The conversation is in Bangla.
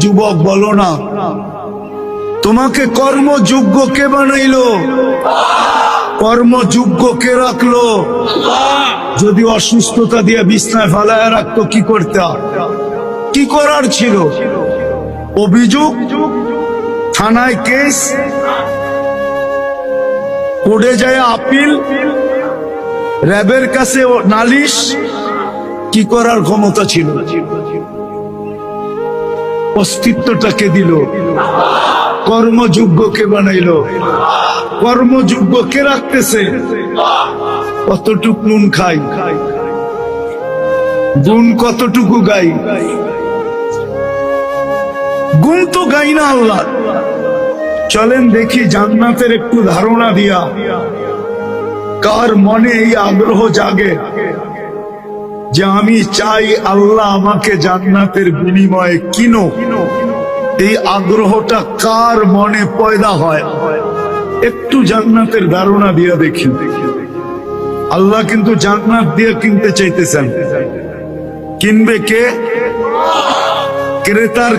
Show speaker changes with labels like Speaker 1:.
Speaker 1: যুবক বলো না, তোমাকে কর্মযোগ্য কে বানাইলো? কর্মযোগ্য কে রাখলো? যদি অসুস্থতা দিয়ে বিছনায় ফেলায় রাখতো কি করতে? কি করার ছিল? অভিযোগ, থানায় কেস, কোর্টে যায় আপিল, র্যাবের কাছে নালিশ, কি করার ক্ষমতা ছিল? অস্তিত্বটাকে দিল, কর্মযোগ্যকে বানাইলো। কর্মযোগ্য কে রাখতেছে? কতটুকু নুন খাই, গুণ কতটুকু গাই? গুণ তো গাই না আল্লাহ। চলেন দেখি জান্নাতের একটু ধারণা দিয়া কার মনে এই আগ্রহ জাগে যে আমি চাই আল্লাহ আমাকে জান্নাতের বিনিময়ে কিনো। এই আগ্রহটা কার মনে পয়দা হয়? একটু জান্নাতের ধারণা দিয়া দেখি। আল্লাহ কিন্তু জান্নাত দিয়ে কিনতে চাইতেছেন। কিনবে কে? ক্রেতার